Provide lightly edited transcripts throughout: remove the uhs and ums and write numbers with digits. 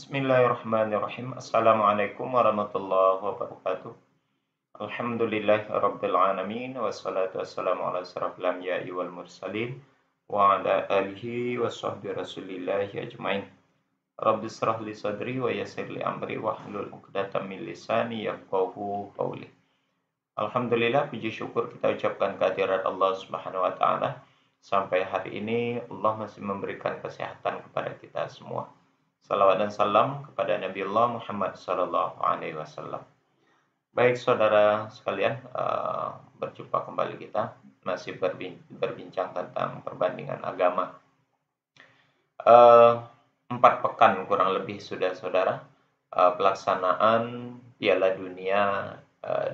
Bismillahirrahmanirrahim. Assalamualaikum warahmatullahi wabarakatuh. Alhamdulillahirabbil alamin wassalatu wassalamu ala asyrafil anbiya'i wal mursalin wa ala alihi washabbi rasulillahi ajmain. Rabbi shrah li sadri wa yassir li amri wahlul 'uqdatam min lisani yafqahu qawli. Alhamdulillah, puji syukur kita ucapkan kehadirat Allah Subhanahu wa taala. Sampai hari ini Allah masih memberikan kesehatan kepada kita semua. Salawat dan salam kepada Nabi Allah Muhammad sallallahu alaihi wasallam. Baik saudara sekalian, berjumpa kembali kita masih berbincang tentang perbandingan agama. 4 pekan kurang lebih sudah saudara pelaksanaan Piala Dunia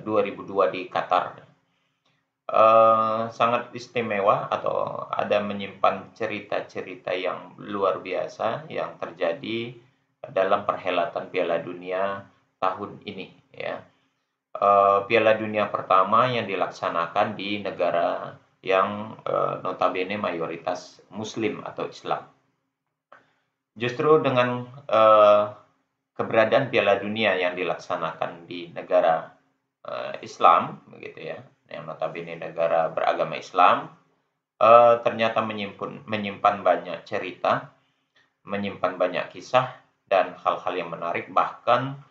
2002 di Qatar. Sangat istimewa atau ada menyimpan cerita-cerita yang luar biasa yang terjadi dalam perhelatan Piala Dunia tahun ini ya. Piala Dunia pertama yang dilaksanakan di negara yang notabene mayoritas Muslim atau Islam. Justru dengan keberadaan Piala Dunia yang dilaksanakan di negara Islam, begitu ya, yang notabene negara beragama Islam, ternyata menyimpan banyak cerita, menyimpan banyak kisah dan hal-hal yang menarik, bahkan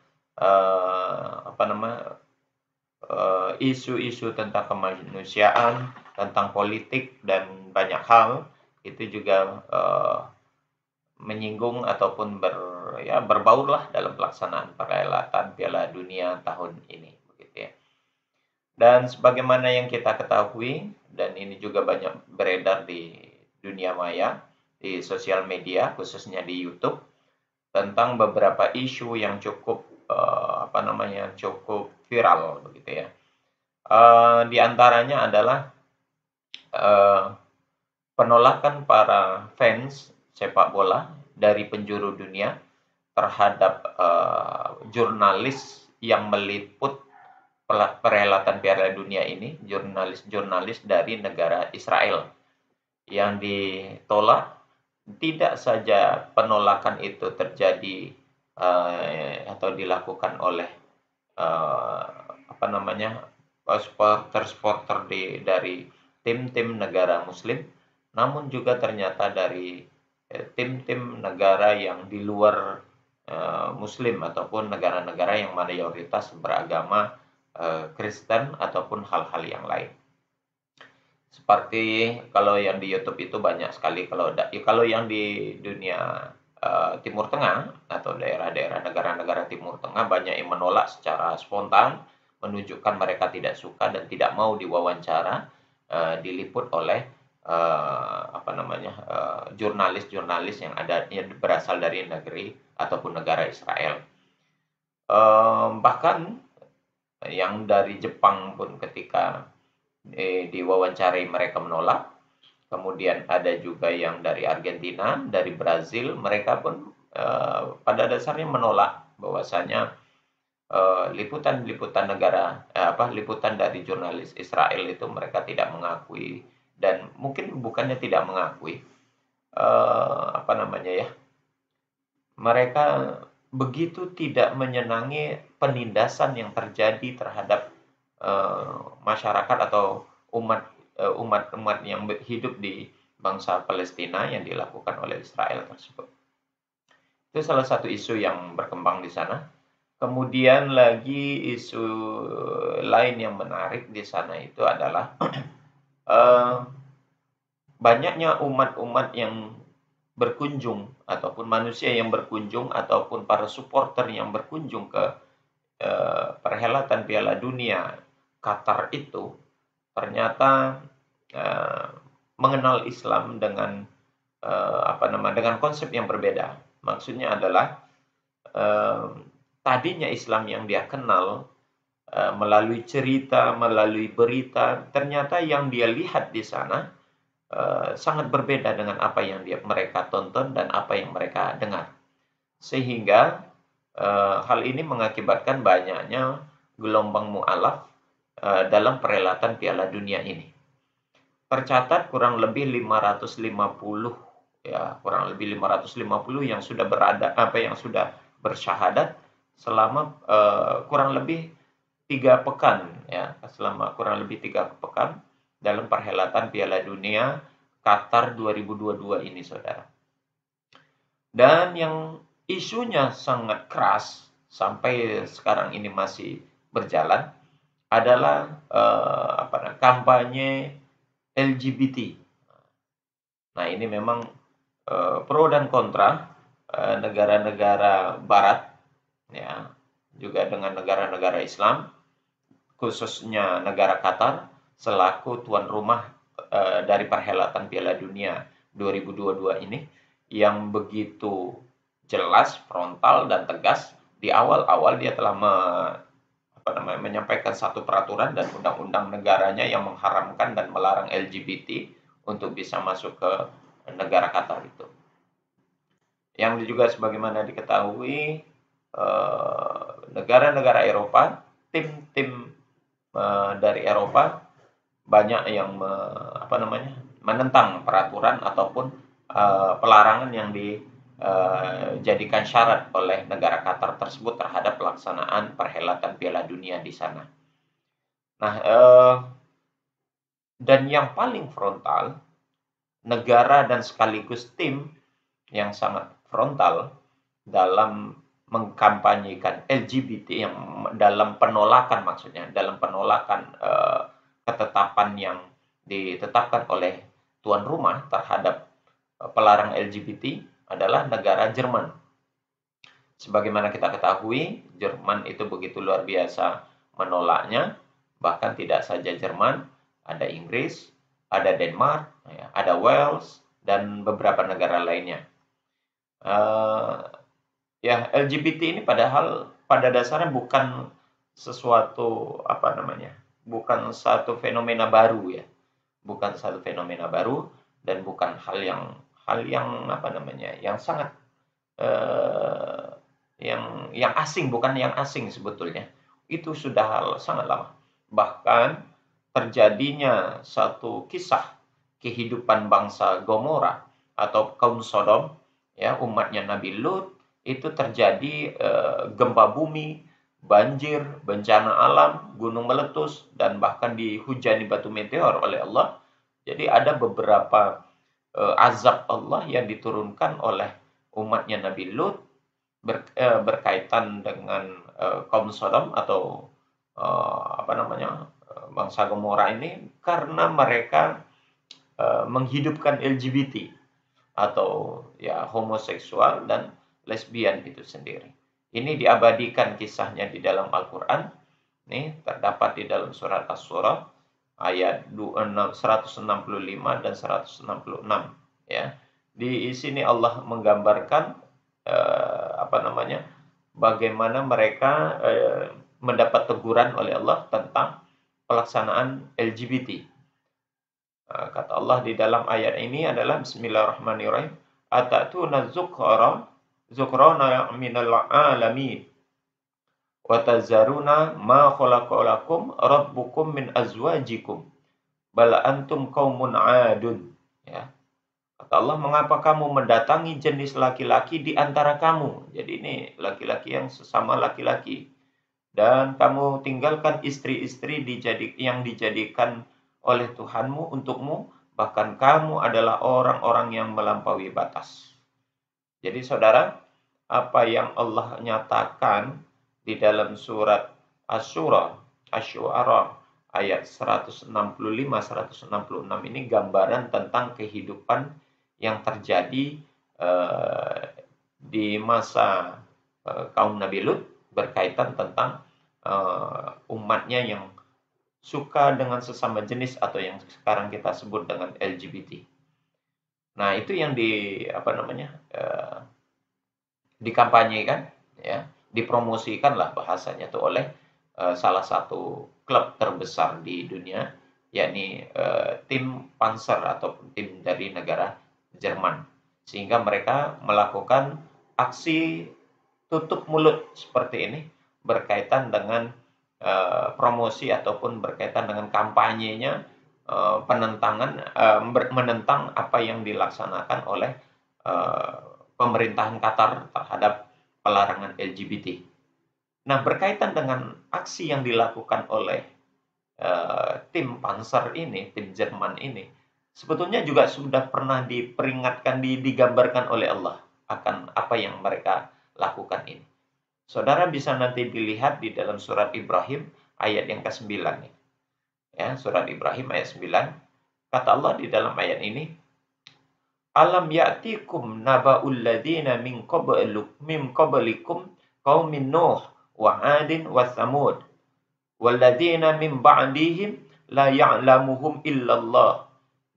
isu-isu tentang kemanusiaan, tentang politik dan banyak hal itu juga menyinggung ataupun berbaurlah dalam pelaksanaan perhelatan Piala Dunia tahun ini, begitu ya. Dan sebagaimana yang kita ketahui, dan ini juga banyak beredar di dunia maya, di sosial media, khususnya di YouTube, tentang beberapa isu yang cukup cukup viral, begitu ya. Di antaranya adalah penolakan para fans sepak bola dari penjuru dunia terhadap jurnalis yang meliput perhelatan Piala Dunia ini, jurnalis-jurnalis dari negara Israel yang ditolak. Tidak saja penolakan itu terjadi atau dilakukan oleh supporter dari tim-tim negara Muslim, namun juga ternyata dari tim-tim negara yang di luar Muslim ataupun negara-negara yang mayoritas beragama Kristen ataupun hal-hal yang lain. Seperti kalau yang di YouTube itu banyak sekali, kalau yang di dunia Timur Tengah atau daerah-daerah negara-negara Timur Tengah banyak yang menolak secara spontan, menunjukkan mereka tidak suka dan tidak mau diwawancara diliput oleh jurnalis-jurnalis yang berasal dari negeri ataupun negara Israel. Bahkan yang dari Jepang pun ketika diwawancarai mereka menolak. Kemudian ada juga yang dari Argentina, dari Brazil, mereka pun pada dasarnya menolak bahwasanya liputan dari jurnalis Israel itu mereka tidak mengakui, dan mungkin bukannya tidak mengakui, mereka begitu tidak menyenangi penindasan yang terjadi terhadap masyarakat atau umat yang hidup di bangsa Palestina yang dilakukan oleh Israel tersebut. Itu salah satu isu yang berkembang di sana. Kemudian lagi isu lain yang menarik di sana itu adalah banyaknya umat-umat yang berkunjung ataupun manusia yang berkunjung ataupun para supporter yang berkunjung ke perhelatan Piala Dunia Qatar itu ternyata mengenal Islam dengan konsep yang berbeda. Maksudnya adalah tadinya Islam yang dia kenal melalui cerita, melalui berita, ternyata yang dia lihat di sana sangat berbeda dengan apa yang mereka tonton dan apa yang mereka dengar. Sehingga hal ini mengakibatkan banyaknya gelombang mu'alaf dalam perhelatan Piala Dunia ini. Tercatat kurang lebih 550 yang sudah bersyahadat selama kurang lebih 3 pekan ya, selama kurang lebih 3 pekan dalam perhelatan Piala Dunia Qatar 2022 ini, Saudara. Dan yang isunya sangat keras sampai sekarang ini masih berjalan adalah kampanye LGBT. Nah, ini memang pro dan kontra negara-negara Barat, ya, juga dengan negara-negara Islam, khususnya negara Qatar selaku tuan rumah dari perhelatan Piala Dunia 2022 ini, yang begitu jelas, frontal dan tegas di awal-awal dia telah menyampaikan satu peraturan dan undang-undang negaranya yang mengharamkan dan melarang LGBT untuk bisa masuk ke negara Qatar itu. Yang juga sebagaimana diketahui, negara-negara Eropa, tim-tim dari Eropa banyak yang menentang peraturan ataupun pelarangan yang dijadikan syarat oleh negara Qatar tersebut terhadap pelaksanaan perhelatan Piala Dunia di sana. Nah, dan yang paling frontal, negara dan sekaligus tim yang sangat frontal dalam mengkampanyekan LGBT, yang dalam penolakan, maksudnya dalam penolakan ketetapan yang ditetapkan oleh tuan rumah terhadap pelarang LGBT adalah negara Jerman. Sebagaimana kita ketahui, Jerman itu begitu luar biasa menolaknya. Bahkan tidak saja Jerman, ada Inggris, ada Denmark, ada Wales, dan beberapa negara lainnya. LGBT ini padahal pada dasarnya bukan sesuatu bukan satu fenomena baru ya, bukan satu fenomena baru dan bukan hal yang yang sangat yang asing, bukan yang asing sebetulnya. Itu sudah sangat lama. Bahkan terjadinya satu kisah kehidupan bangsa Gomora atau kaum Sodom, ya, umatnya Nabi Lut, itu terjadi gempa bumi, banjir, bencana alam, gunung meletus, dan bahkan dihujani batu meteor oleh Allah. Jadi ada beberapa azab Allah yang diturunkan oleh umatnya Nabi Lut berkaitan dengan kaum Sodom atau bangsa Gomora ini, karena mereka menghidupkan LGBT atau ya homoseksual dan lesbian itu sendiri. Ini diabadikan kisahnya di dalam Al-Quran. Nih, terdapat di dalam surat Asy-Syura ayat 165 dan 166. Ya. Di sini Allah menggambarkan bagaimana mereka mendapat teguran oleh Allah tentang pelaksanaan LGBT. Kata Allah di dalam ayat ini adalah Bismillahirrahmanirrahim. Atatuna zukrana minal alamin wa tazaruna ma khalaqalakum rabbukum min azwajikum bal antum qaumun adun. Ya. Kata Allah, mengapa kamu mendatangi jenis laki-laki di antara kamu? Jadi ini laki-laki yang sesama laki-laki. Dan kamu tinggalkan istri-istri yang dijadikan oleh Tuhanmu untukmu, bahkan kamu adalah orang-orang yang melampaui batas. Jadi saudara, apa yang Allah nyatakan di dalam surat Asy-Syu'ara ayat 165-166 ini gambaran tentang kehidupan yang terjadi di masa kaum Nabi Lut berkaitan tentang umatnya yang suka dengan sesama jenis atau yang sekarang kita sebut dengan LGBT. Nah, itu yang dikampanyekan, ya, dipromosikan lah bahasanya itu oleh salah satu klub terbesar di dunia, yakni tim Panzer atau tim dari negara Jerman, sehingga mereka melakukan aksi tutup mulut seperti ini berkaitan dengan promosi ataupun berkaitan dengan kampanyenya menentang apa yang dilaksanakan oleh pemerintahan Qatar terhadap pelarangan LGBT. Nah, berkaitan dengan aksi yang dilakukan oleh tim Panzer ini, tim Jerman ini, sebetulnya juga sudah pernah diperingatkan, digambarkan oleh Allah akan apa yang mereka lakukan ini. Saudara bisa nanti dilihat di dalam surat Ibrahim ayat yang ke-9 nih. Ya, surat Ibrahim ayat 9. Kata Allah di dalam ayat ini, Alam ya'tikum naba'ul ladina min qablikum qaumin Nuh wa 'adin wa Tsamud walladzina min ba'dihim la ya'lamuhum illallah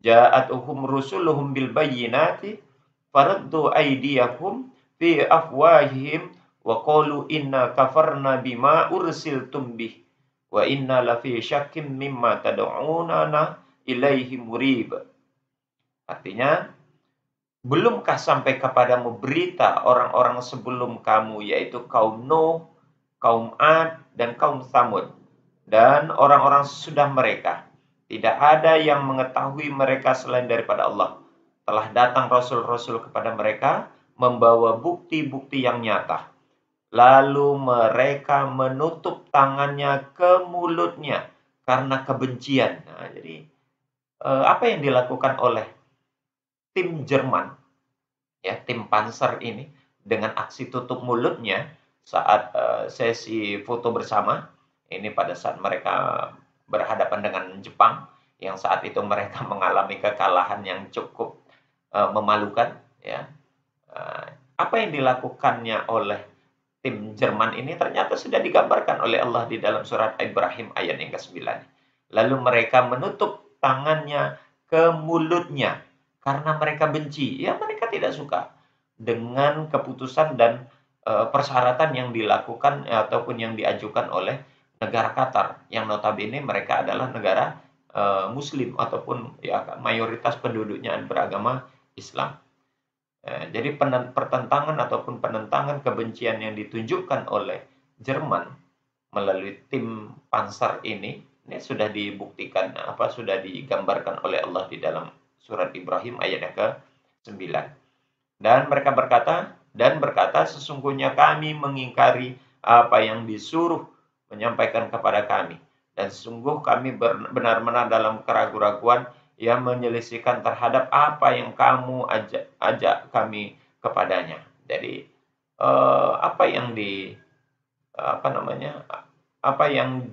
ja'atuhum rusuluhum bil bayyinati faraddu aydiyahum fi afwahihim wa qalu inna kafarna bima ursiltum bih wa inna lafi syakkim mimma tad'unana ilaihi murib. Artinya, belumkah sampai kepadamu berita orang-orang sebelum kamu, yaitu kaum Nuh, kaum Ad, dan kaum Tsamud, dan orang-orang sesudah mereka. Tidak ada yang mengetahui mereka selain daripada Allah. Telah datang rasul-rasul kepada mereka, membawa bukti-bukti yang nyata. Lalu mereka menutup tangannya ke mulutnya karena kebencian. Nah, jadi apa yang dilakukan oleh tim Jerman, ya, tim Panzer ini, dengan aksi tutup mulutnya saat sesi foto bersama, ini pada saat mereka berhadapan dengan Jepang, yang saat itu mereka mengalami kekalahan yang cukup memalukan, ya. Apa yang dilakukannya oleh tim Jerman ini ternyata sudah digambarkan oleh Allah di dalam surat Ibrahim ayat yang ke-9. Lalu mereka menutup tangannya ke mulutnya karena mereka benci. Ya, mereka tidak suka dengan keputusan dan persyaratan yang dilakukan ataupun yang diajukan oleh negara Qatar, yang notabene mereka adalah negara Muslim ataupun ya mayoritas penduduknya beragama Islam. Jadi pertentangan ataupun penentangan kebencian yang ditunjukkan oleh Jerman melalui tim Panzer ini sudah dibuktikan, sudah digambarkan oleh Allah di dalam surat Ibrahim ayat yang ke-9. Dan mereka berkata, sesungguhnya kami mengingkari apa yang disuruh menyampaikan kepada kami. Dan sungguh kami benar-benar dalam keraguan-raguan yang menyelisihkan terhadap apa yang kamu ajak kami kepadanya. Jadi apa yang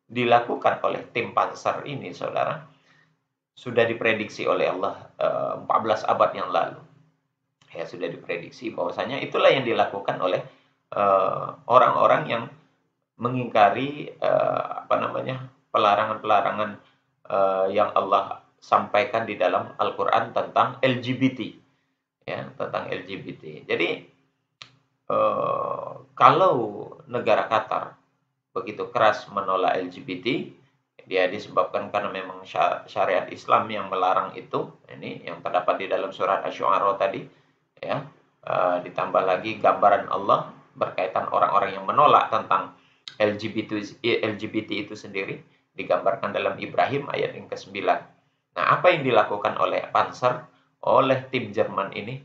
dilakukan oleh tim Panzer ini, saudara, sudah diprediksi oleh Allah 14 abad yang lalu. Ya, sudah diprediksi bahwasanya itulah yang dilakukan oleh orang-orang yang mengingkari pelarangan-pelarangan yang Allah sampaikan di dalam Al-Quran tentang LGBT, ya, tentang LGBT. Jadi kalau negara Qatar begitu keras menolak LGBT, dia disebabkan karena memang syariat Islam yang melarang itu. Ini yang terdapat di dalam surat Asy-Syu'ara tadi, ya. Ditambah lagi gambaran Allah berkaitan orang-orang yang menolak tentang LGBT itu sendiri, digambarkan dalam Ibrahim ayat yang ke-9. Nah, apa yang dilakukan oleh Panzer, oleh tim Jerman ini,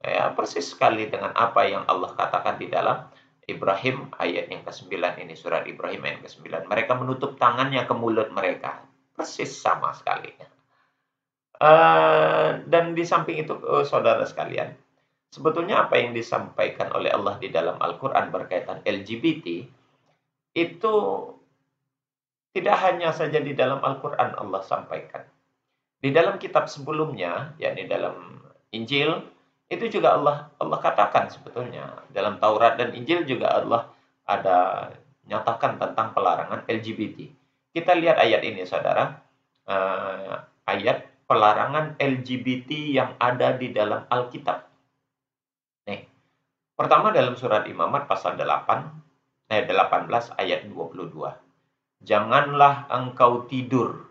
ya, persis sekali dengan apa yang Allah katakan di dalam Ibrahim ayat yang ke-9 ini, surat Ibrahim ayat ke-9. Mereka menutup tangannya ke mulut mereka. Persis sama sekali. Dan di samping itu, saudara sekalian, sebetulnya apa yang disampaikan oleh Allah di dalam Al-Quran berkaitan LGBT, itu tidak hanya saja di dalam Al-Quran Allah sampaikan. Di dalam kitab sebelumnya, yakni dalam Injil, itu juga Allah katakan sebetulnya. Dalam Taurat dan Injil juga Allah ada nyatakan tentang pelarangan LGBT. Kita lihat ayat ini, saudara. Ayat pelarangan LGBT yang ada di dalam Alkitab. Nih, pertama dalam surat Imamat pasal 18 ayat 22. Janganlah engkau tidur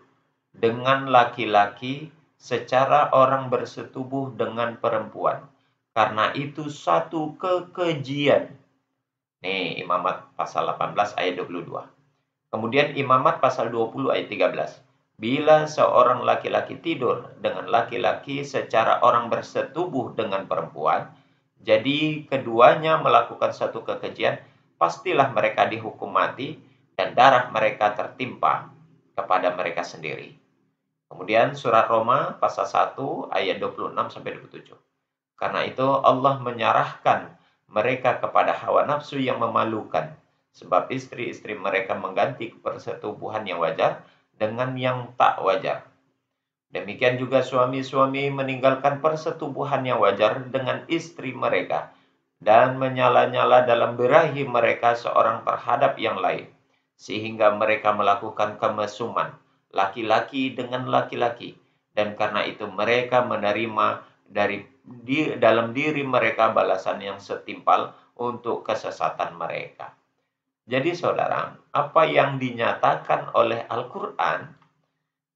dengan laki-laki secara orang bersetubuh dengan perempuan, karena itu satu kekejian. Nih, Imamat pasal 18 ayat 22. Kemudian Imamat pasal 20 ayat 13. Bila seorang laki-laki tidur dengan laki-laki secara orang bersetubuh dengan perempuan, Jadi keduanya melakukan satu kekejian, pastilah mereka dihukum mati dan darah mereka tertimpa kepada mereka sendiri. Kemudian surat Roma pasal 1 ayat 26 sampai 27. Karena itu Allah menyerahkan mereka kepada hawa nafsu yang memalukan, sebab istri-istri mereka mengganti persetubuhan yang wajar dengan yang tak wajar. Demikian juga suami-suami meninggalkan persetubuhan yang wajar dengan istri mereka dan menyala-nyala dalam birahi mereka seorang terhadap yang lain, sehingga mereka melakukan kemesuman laki-laki dengan laki-laki, dan karena itu mereka menerima dalam diri mereka balasan yang setimpal untuk kesesatan mereka. Jadi saudara, apa yang dinyatakan oleh Al-Quran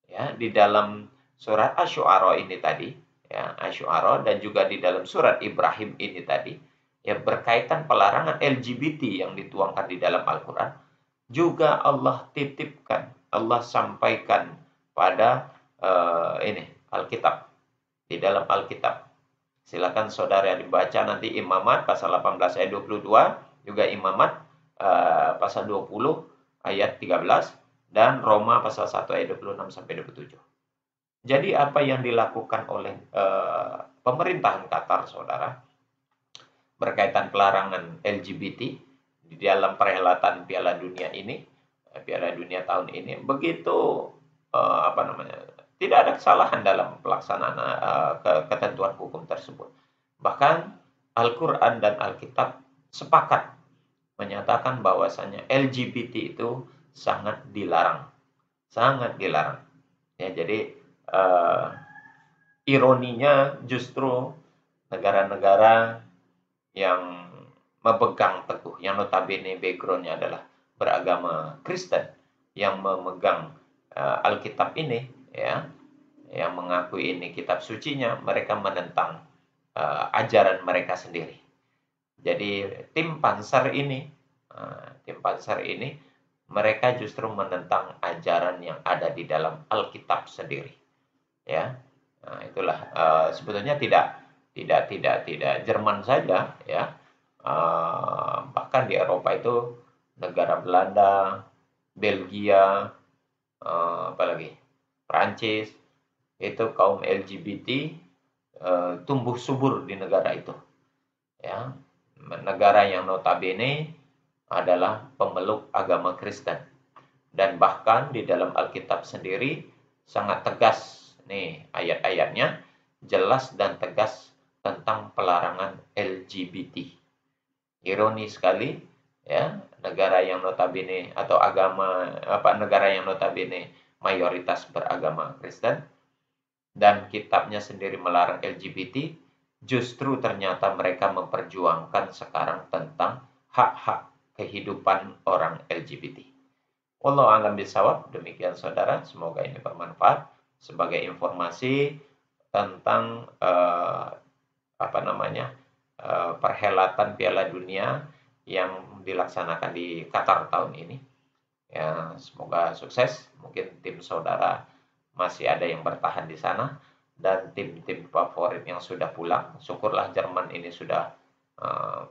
ya di dalam surat Asy-Syu'ara ini tadi, ya, Asy-Syu'ara, dan juga di dalam surat Ibrahim ini tadi, ya, berkaitan pelarangan LGBT yang dituangkan di dalam Al-Quran, juga Allah titipkan, Allah sampaikan pada ini Alkitab, di dalam Alkitab. Silakan saudara dibaca nanti Imamat pasal 18 ayat 22, juga Imamat pasal 20 ayat 13, dan Roma pasal 1 ayat 26 sampai 27. Jadi apa yang dilakukan oleh pemerintahan Qatar, saudara, berkaitan pelarangan LGBT di dalam perhelatan Piala Dunia ini, Piala Dunia tahun ini, begitu tidak ada kesalahan dalam pelaksanaan ketentuan hukum tersebut. Bahkan Al-Quran dan Alkitab sepakat menyatakan bahwasanya LGBT itu sangat dilarang, sangat dilarang. Ya, jadi ironinya justru negara-negara yang memegang teguh, yang notabene backgroundnya adalah beragama Kristen, yang memegang Alkitab ini, ya, yang mengakui ini kitab sucinya, mereka menentang ajaran mereka sendiri. Jadi tim Panser ini, mereka justru menentang ajaran yang ada di dalam Alkitab sendiri. Ya, nah, itulah sebetulnya tidak Jerman saja, ya, bahkan di Eropa itu negara Belanda, Belgia, apalagi Prancis, itu kaum LGBT tumbuh subur di negara itu, ya, negara yang notabene adalah pemeluk agama Kristen, dan bahkan di dalam Alkitab sendiri sangat tegas. Nih, ayat-ayatnya jelas dan tegas tentang pelarangan LGBT. Ironi sekali, ya, negara yang notabene atau negara yang notabene mayoritas beragama Kristen dan kitabnya sendiri melarang LGBT, justru ternyata mereka memperjuangkan sekarang tentang hak-hak kehidupan orang LGBT. Wallahu a'lam bishawab. Demikian saudara, semoga ini bermanfaat sebagai informasi tentang perhelatan Piala Dunia yang dilaksanakan di Qatar tahun ini. Ya, semoga sukses. Mungkin tim saudara masih ada yang bertahan di sana, dan tim-tim favorit yang sudah pulang, syukurlah Jerman ini sudah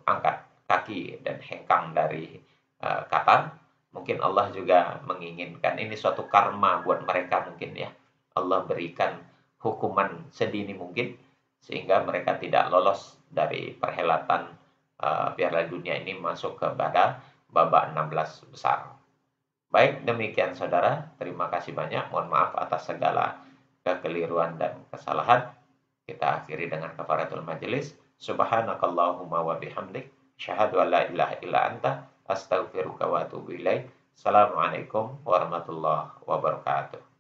angkat kaki dan hengkang dari Qatar. Mungkin Allah juga menginginkan ini suatu karma buat mereka mungkin, ya. Allah berikan hukuman sedini mungkin sehingga mereka tidak lolos dari perhelatan Piala Dunia ini masuk kepada babak 16 besar. Baik, demikian saudara. Terima kasih banyak. Mohon maaf atas segala kekeliruan dan kesalahan. Kita akhiri dengan kafaratul majelis. Subhanakallahumma wa bihamdik, syahadu an la ilaha illa anta, astaghfiruka wa atubu ilaik. Assalamualaikum warahmatullahi wabarakatuh.